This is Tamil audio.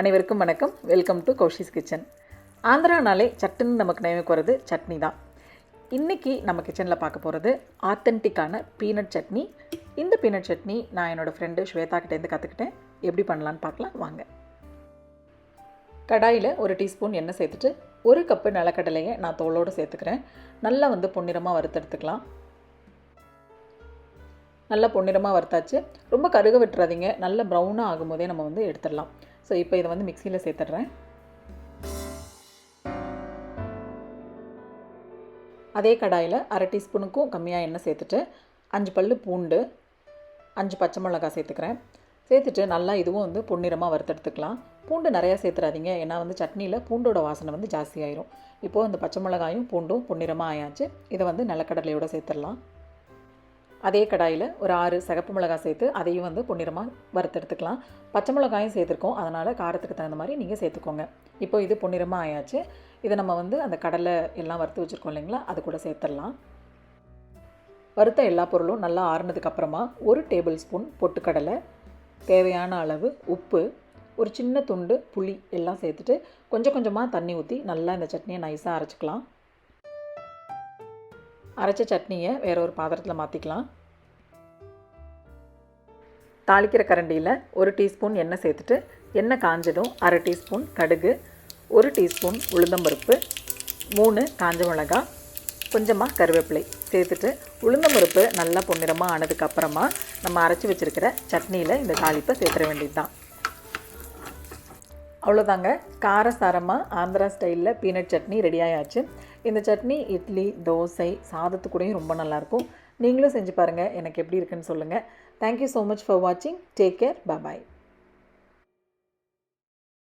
அனைவருக்கும் வணக்கம். வெல்கம் டு கௌஷிஸ் கிச்சன். ஆந்திரானாலே சட்டுன்னு நமக்கு நினைவுக்கு வருது சட்னி தான். இன்றைக்கி நம்ம கிச்சனில் பார்க்க போகிறது ஆத்தென்டிக்கான பீனட் சட்னி. இந்த பீனட் சட்னி நான் என்னோடய ஃப்ரெண்டு ஸ்வேதா கிட்டேருந்து கற்றுக்கிட்டேன். எப்படி பண்ணலான்னு பார்க்கலாம் வாங்க. கடாயில் ஒரு டீஸ்பூன் எண்ணெய் சேர்த்துட்டு 1 கப்பு நிலக்கடலையை நான் தோலோடு சேர்த்துக்கிறேன். நல்லா பொன்னிறமாக வறுத்தெடுத்துக்கலாம். நல்லா பொன்னிறமாக வறுத்தாச்சு. ரொம்ப கருக விட்டுறாதீங்க. நல்ல ப்ரௌனாக ஆகும்போதே நம்ம எடுத்துடலாம். ஸோ இப்போ இதை மிக்சியில் சேர்த்துட்றேன். அதே கடாயில் 1/2 டீஸ்பூனுக்கும் கம்மியாக எண்ணெய் சேர்த்துட்டு 5 பல்லு பூண்டு, 5 பச்சை மிளகாய் சேர்த்துக்கிறேன். சேர்த்துட்டு நல்லா இதுவும் பொன்னிறமாக வறுத்தெடுத்துக்கலாம். பூண்டு நிறையா சேர்த்துறாதீங்க, ஏன்னா சட்னியில் பூண்டோட வாசனை ஜாஸ்தியாயிரும். இப்போது இந்த பச்சை மிளகாயும் பூண்டும் பொன்னிறமாக ஆயாச்சு. இதை நிலக்கடலையோடு சேர்த்துடலாம். அதே கடாயில் ஒரு 6 சிகப்பு மிளகாய் சேர்த்து அதையும் பொன்னிறமாக வறுத்தெடுத்துக்கலாம். பச்சை மிளகாயும் சேர்த்துருக்கோம், அதனால் காரத்துக்கு தகுந்த மாதிரி நீங்கள் சேர்த்துக்கோங்க. இப்போ இது பொன்னிறமாக ஆயாச்சு. இதை நம்ம அந்த கடலை எல்லாம் வறுத்து வச்சுருக்கோம் இல்லைங்களா, அது கூட சேர்த்துடலாம். வறுத்த எல்லா பொருளும் நல்லா ஆறுனதுக்கப்புறமா 1 டேபிள் ஸ்பூன் பொட்டுக்கடலை, தேவையான அளவு உப்பு, ஒரு சின்ன துண்டு புளி எல்லாம் சேர்த்துட்டு கொஞ்சம் கொஞ்சமாக தண்ணி ஊற்றி நல்லா இந்த சட்னியை நைஸாக அரைச்சிக்கலாம். அரைச்ச சட்னியை வேறு ஒரு பாத்திரத்தில் மாற்றிக்கலாம். தாளிக்கிற கரண்டியில் 1 டீஸ்பூன் எண்ணெய் சேர்த்துட்டு எண்ணெய் காஞ்சதும் 1/2 டீஸ்பூன் கடுகு, 1 டீஸ்பூன் உளுந்தம்பருப்பு, 3 காஞ்ச மிளகாய், கொஞ்சமாக கருவேப்பிலை சேர்த்துட்டு உளுந்தம்பருப்பு நல்லா பொன்னிறமாக ஆனதுக்கப்புறமா நம்ம அரைச்சி வச்சுருக்கிற சட்னியில் இந்த தாளிப்பை சேர்த்துற வேண்டியது தான். அவ்வளோதாங்க, காரசாரமாக ஆந்திரா ஸ்டைலில் பீனட் சட்னி ரெடி ஆயாச்சு. இந்த சட்னி இட்லி, தோசை, சாதத்துக்கூடையும் ரொம்ப நல்லாயிருக்கும். நீங்களும் செஞ்சு பாருங்கள், எனக்கு எப்படி இருக்குன்னு சொல்லுங்கள். தேங்க்யூ ஸோ மச் ஃபார் வாட்சிங். Take care. பாய்.